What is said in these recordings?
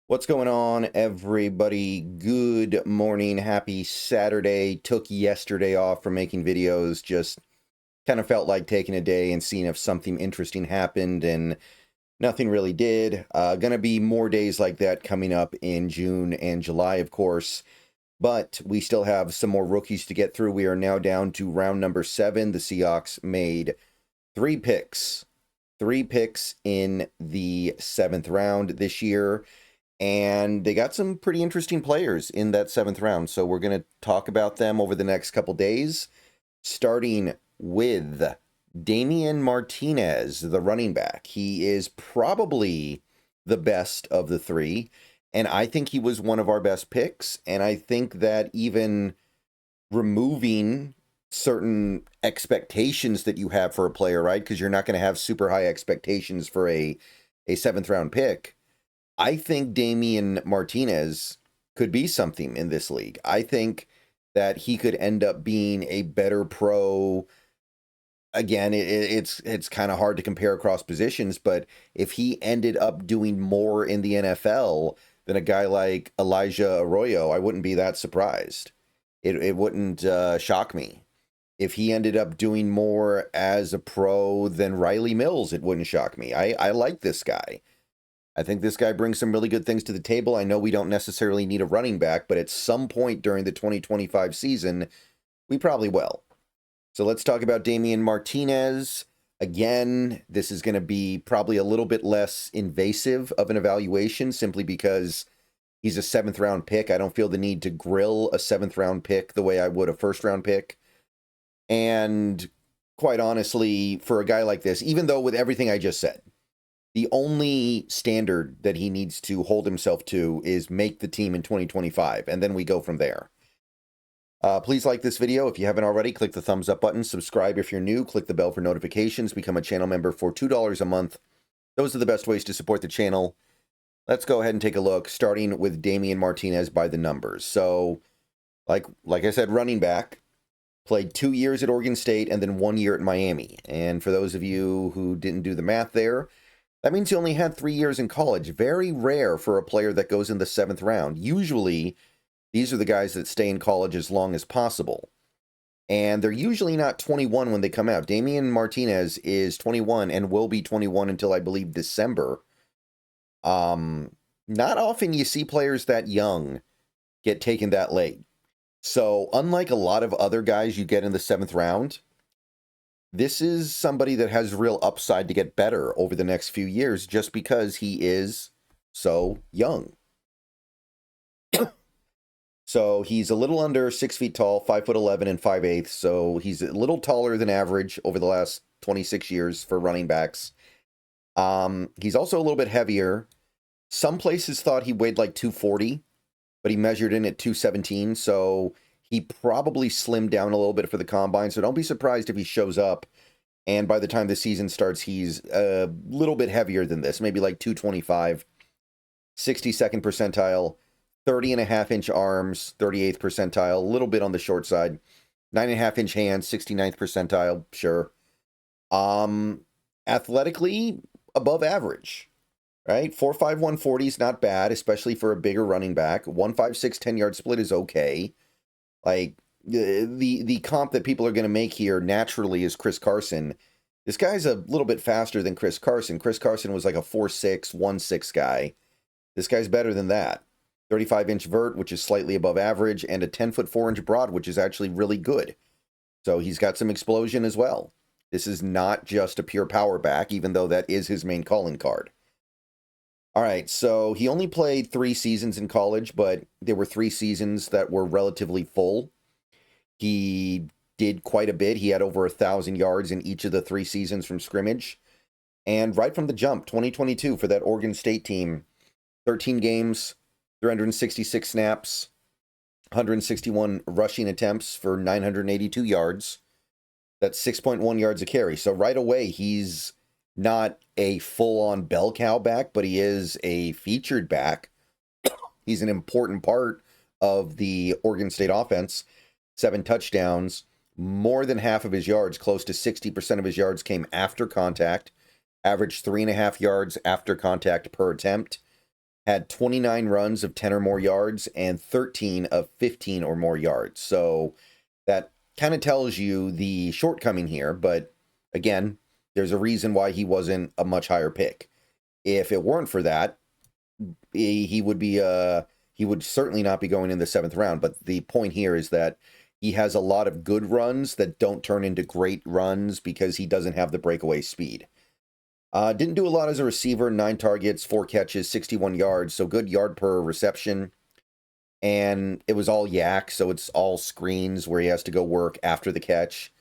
What's going on, everybody? Good morning. Happy Saturday. Took yesterday off from making videos. Just kind of felt like taking a day and seeing if something interesting happened, and nothing really did. Gonna be more days like that coming up in June and July, of course. But we still have some more rookies to get through. We are now down to round number 7. The Seahawks made three picks. Three picks in the 7th round this year. And they got some pretty interesting players in that 7th round. So we're going to talk about them over the next couple days, starting with Damien Martinez, the running back. He is probably the best of the three, and I think he was one of our best picks. And I think that even removing certain expectations that you have for a player, right? Because you're not going to have super high expectations for a 7th round pick. I think Damien Martinez could be something in this league. I think that he could end up being a better pro. Again, it's kind of hard to compare across positions, but if he ended up doing more in the NFL than a guy like Elijah Arroyo, I wouldn't be that surprised. It wouldn't shock me. If he ended up doing more as a pro than Riley Mills, it wouldn't shock me. I like this guy. I think this guy brings some really good things to the table. I know we don't necessarily need a running back, but at some point during the 2025 season, we probably will. So let's talk about Damien Martinez. Again, this is going to be probably a little bit less invasive of an evaluation simply because he's a 7th round pick. I don't feel the need to grill a 7th round pick the way I would a 1st round pick. And quite honestly, for a guy like this, even though with everything I just said, the only standard that he needs to hold himself to is make the team in 2025, and then we go from there. Please like this video. If you haven't already, click the thumbs up button. Subscribe if you're new. Click the bell for notifications. Become a channel member for $2 a month. Those are the best ways to support the channel. Let's go ahead and take a look, starting with Damien Martinez by the numbers. So, like I said, running back. Played 2 years at Oregon State and then 1 year at Miami. And for those of you who didn't do the math there, that means he only had 3 years in college. Very rare for a player that goes in the 7th round. Usually, these are the guys that stay in college as long as possible. And they're usually not 21 when they come out. Damien Martinez is 21 and will be 21 until, I believe, December. Not often you see players that young get taken that late. So, unlike a lot of other guys you get in the 7th round, this is somebody that has real upside to get better over the next few years just because he is so young. So, he's a little under 6 feet tall, 5'11" and 5'8". So, he's a little taller than average over the last 26 years for running backs. He's also a little bit heavier. Some places thought he weighed like 240. But he measured in at 217, so he probably slimmed down a little bit for the combine. So don't be surprised if he shows up, and by the time the season starts, he's a little bit heavier than this, maybe like 225, 62nd percentile, 30.5-inch arms, 38th percentile, a little bit on the short side, 9.5-inch hands, 69th percentile, sure. Athletically, above average. Right? 4.5, 140 is not bad, especially for a bigger running back. 1.56, 10-yard split is okay. Like, the comp that people are going to make here naturally is Chris Carson. This guy's a little bit faster than Chris Carson. Chris Carson was like a 4.6, 1.6 guy. This guy's better than that. 35-inch vert, which is slightly above average, and a 10-foot 4-inch broad, which is actually really good. So he's got some explosion as well. This is not just a pure power back, even though that is his main calling card. All right, so he only played 3 seasons in college, but there were 3 seasons that were relatively full. He did quite a bit. He had over 1,000 yards in each of the 3 seasons from scrimmage. And right from the jump, 2022 for that Oregon State team, 13 games, 366 snaps, 161 rushing attempts for 982 yards. That's 6.1 yards a carry. So right away, he's not a full-on bell cow back, but he is a featured back. He's an important part of the Oregon State offense. 7 touchdowns. More than half of his yards, close to 60% of his yards, came after contact. Averaged 3.5 yards after contact per attempt. had 29 runs of 10 or more yards and 13 of 15 or more yards. So that kind of tells you the shortcoming here, but again, there's a reason why he wasn't a much higher pick. If it weren't for that, he would certainly not be going in the 7th round. But the point here is that he has a lot of good runs that don't turn into great runs because he doesn't have the breakaway speed. Didn't do a lot as a receiver, 9 targets, 4 catches, 61 yards, so good yard per reception. And it was all yak, so it's all screens where he has to go work after the catch,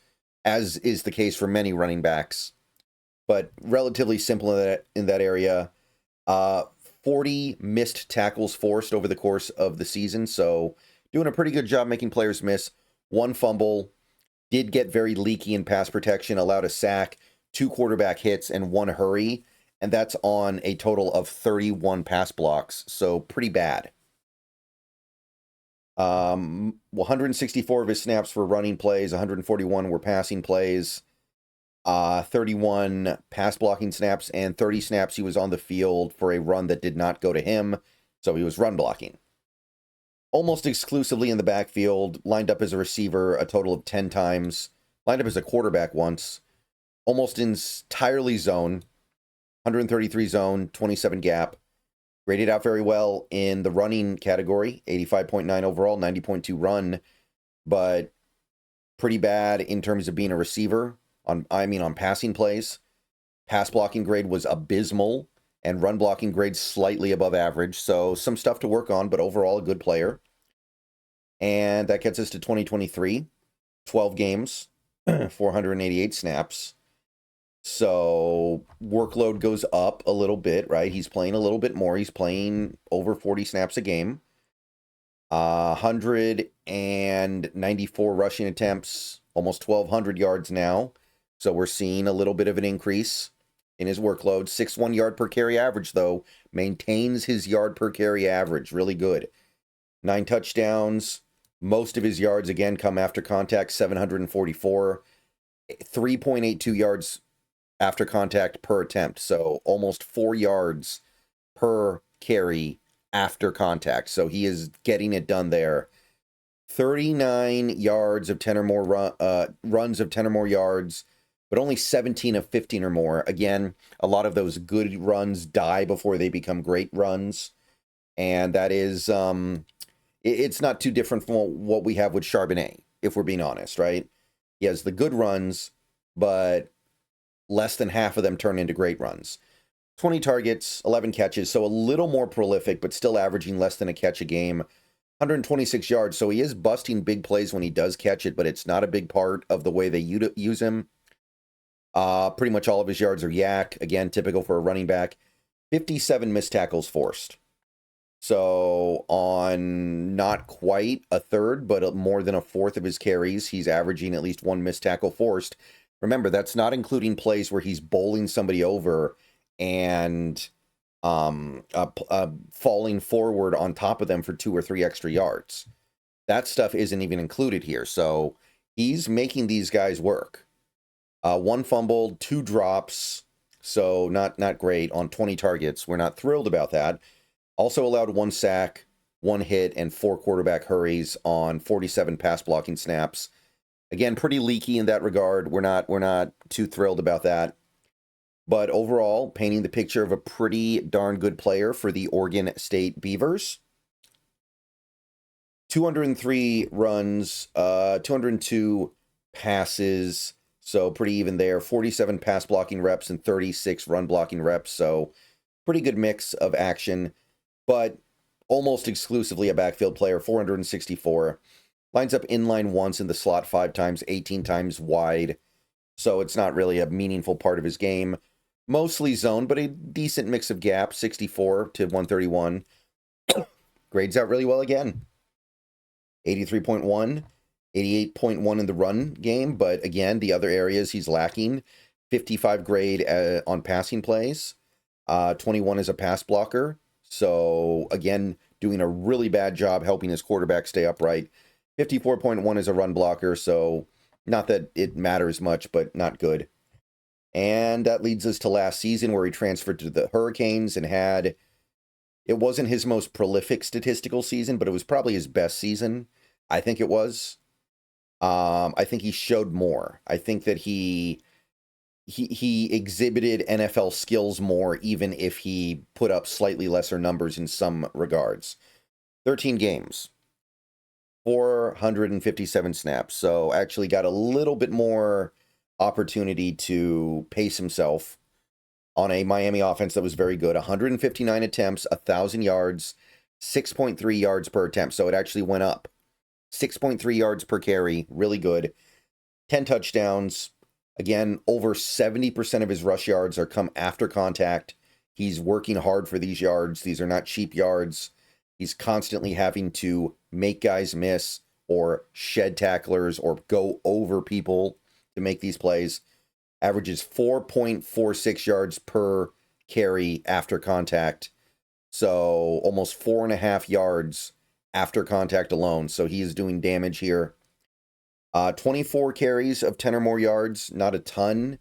as is the case for many running backs. But relatively simple in that area. 40 missed tackles forced over the course of the season, so doing a pretty good job making players miss. 1 fumble, did get very leaky in pass protection, allowed a sack, 2 quarterback hits, and 1 hurry, and that's on a total of 31 pass blocks, so pretty bad. 164 of his snaps were running plays, 141 were passing plays, 31 pass blocking snaps, and 30 snaps he was on the field for a run that did not go to him, so he was run blocking. Almost exclusively in the backfield, lined up as a receiver a total of 10 times, lined up as a quarterback once, almost entirely zone, 133 zone, 27 gap. Graded out very well in the running category, 85.9 overall, 90.2 run, but pretty bad in terms of being a receiver, on passing plays. Pass blocking grade was abysmal, and run blocking grade slightly above average, so some stuff to work on, but overall a good player. And that gets us to 2023, 12 games, 488 snaps. So workload goes up a little bit, right? He's playing a little bit more. He's playing over 40 snaps a game. 194 rushing attempts, almost 1,200 yards now. So we're seeing a little bit of an increase in his workload. 6.1 yard per carry average, though. Maintains his yard per carry average. Really good. 9 touchdowns. Most of his yards, again, come after contact, 744. 3.82 yards after contact per attempt. So almost 4 yards per carry after contact. So he is getting it done there. 39 yards of 10 or more runs of 10 or more yards, but only 17 of 15 or more. Again, a lot of those good runs die before they become great runs. And that is, it's not too different from what we have with Charbonnet, if we're being honest, right? He has the good runs, but less than half of them turn into great runs. 20 targets, 11 catches, so a little more prolific, but still averaging less than a catch a game. 126 yards, so he is busting big plays when he does catch it, but it's not a big part of the way they use him. Pretty much all of his yards are yak. Again, typical for a running back. 57 missed tackles forced. So on not quite a third, but more than a fourth of his carries, he's averaging at least 1 missed tackle forced. Remember, that's not including plays where he's bowling somebody over and falling forward on top of them for 2 or 3 extra yards. That stuff isn't even included here. So he's making these guys work. 1 fumble, 2 drops, so not great on 20 targets. We're not thrilled about that. Also allowed 1 sack, 1 hit, and 4 quarterback hurries on 47 pass blocking snaps. Again, pretty leaky in that regard. We're not too thrilled about that. But overall, painting the picture of a pretty darn good player for the Oregon State Beavers. 203 runs, 202 passes, so pretty even there. 47 pass blocking reps and 36 run blocking reps, so pretty good mix of action, but almost exclusively a backfield player. 464. Lines up inline once in the slot 5 times, 18 times wide, so it's not really a meaningful part of his game. Mostly zone, but a decent mix of gaps, 64 to 131. Grades out really well again. 83.1, 88.1 in the run game, but again, the other areas he's lacking. 55 grade on passing plays. 21 as a pass blocker. So again, doing a really bad job helping his quarterback stay upright. 54.1 as a run blocker, so not that it matters much, but not good. And that leads us to last season where he transferred to the Hurricanes and had It wasn't his most prolific statistical season, but it was probably his best season. I think it was. I think he showed more. I think that he exhibited NFL skills more, even if he put up slightly lesser numbers in some regards. 13 games, 457 snaps. So actually got a little bit more opportunity to pace himself on a Miami offense that was very good. 159 attempts, 1,000 yards, 6.3 yards per attempt. So it actually went up. 6.3 yards per carry, really good. 10 touchdowns. Again, over 70% of his rush yards are come after contact. He's working hard for these yards. These are not cheap yards. He's constantly having to make guys miss or shed tacklers or go over people to make these plays. Averages 4.46 yards per carry after contact. So almost 4.5 yards after contact alone. So he is doing damage here. 24 carries of 10 or more yards, not a ton,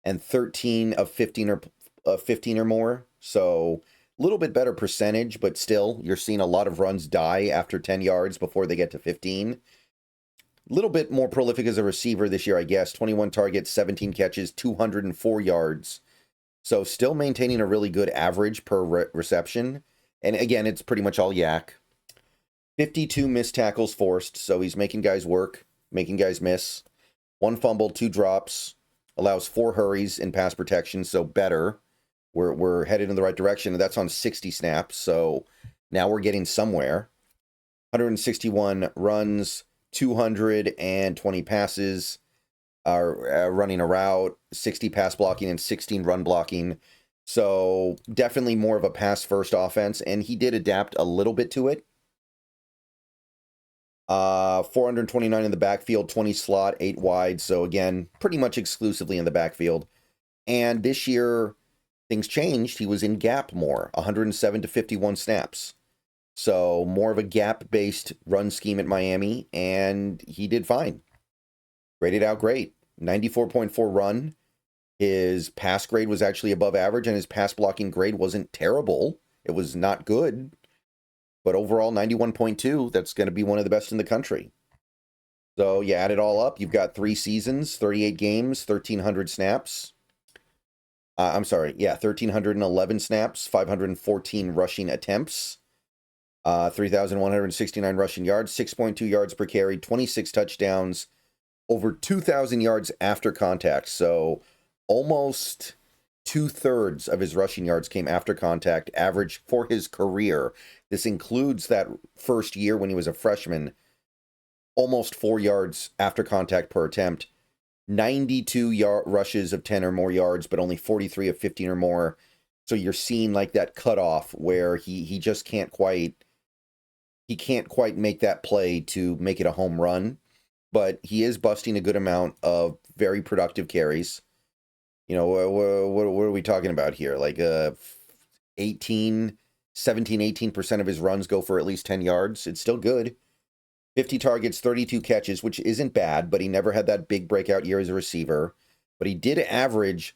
and 13 of 15 or more. So a little bit better percentage, but still, you're seeing a lot of runs die after 10 yards before they get to 15. A little bit more prolific as a receiver this year, I guess. 21 targets, 17 catches, 204 yards. So still maintaining a really good average per reception. And again, it's pretty much all yak. 52 missed tackles forced, so he's making guys work, making guys miss. 1 fumble, 2 drops, allows 4 hurries in pass protection, so better. We're headed in the right direction, and that's on 60 snaps, so now we're getting somewhere. 161 runs, 220 passes, are running a route, 60 pass blocking, and 16 run blocking. So definitely more of a pass-first offense, and he did adapt a little bit to it. 429 in the backfield, 20 slot, 8 wide. So again, pretty much exclusively in the backfield. And this year, things changed. He was in gap more, 107 to 51 snaps. So more of a gap-based run scheme at Miami, and he did fine. Graded out great. 94.4 run. His pass grade was actually above average, and his pass blocking grade wasn't terrible. It was not good. But overall, 91.2, that's going to be one of the best in the country. So you add it all up, you've got 3 seasons, 38 games, 1,300 snaps. 1,311 snaps, 514 rushing attempts, 3,169 rushing yards, 6.2 yards per carry, 26 touchdowns, over 2,000 yards after contact. So almost 2/3 of his rushing yards came after contact, average for his career. This includes that first year when he was a freshman, almost 4 yards after contact per attempt, 92 rushes of 10 or more yards, but only 43 of 15 or more. So you're seeing like that cutoff where he just can't quite make that play to make it a home run, but he is busting a good amount of very productive carries. You know, what are we talking about here? Like 18% of his runs go for at least 10 yards. It's still good. 50 targets, 32 catches, which isn't bad, but he never had that big breakout year as a receiver. But he did average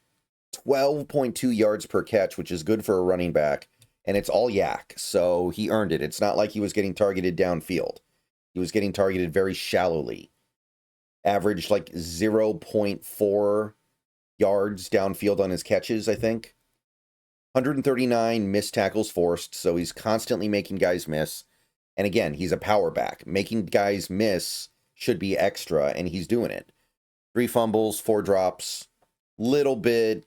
12.2 yards per catch, which is good for a running back. And it's all yak, so he earned it. It's not like he was getting targeted downfield. He was getting targeted very shallowly. Averaged like 0.4 yards downfield on his catches, I think. 139 missed tackles forced, so he's constantly making guys miss. And again, he's a power back. Making guys miss should be extra, and he's doing it. 3 fumbles, 4 drops. Little bit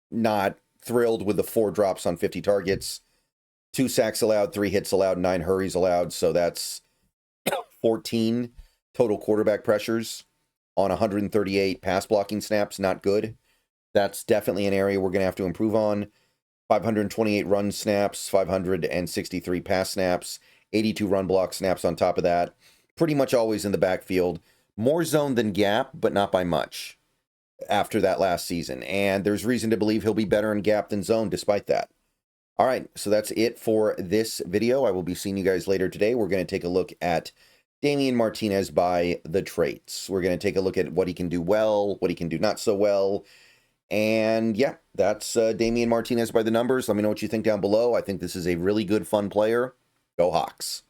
not thrilled with the 4 drops on 50 targets. 2 sacks allowed, 3 hits allowed, 9 hurries allowed. So that's 14 total quarterback pressures on 138 pass blocking snaps. Not good. That's definitely an area we're going to have to improve on. 528 run snaps, 563 pass snaps, 82 run block snaps on top of that. Pretty much always in the backfield. More zone than gap, but not by much after that last season. And there's reason to believe he'll be better in gap than zone despite that. All right, so that's it for this video. I will be seeing you guys later today. We're going to take a look at Damien Martinez by the traits. We're going to take a look at what he can do well, what he can do not so well. And yeah, that's Damien Martinez by the numbers. Let me know what you think down below. I think this is a really good, fun player. Go Hawks.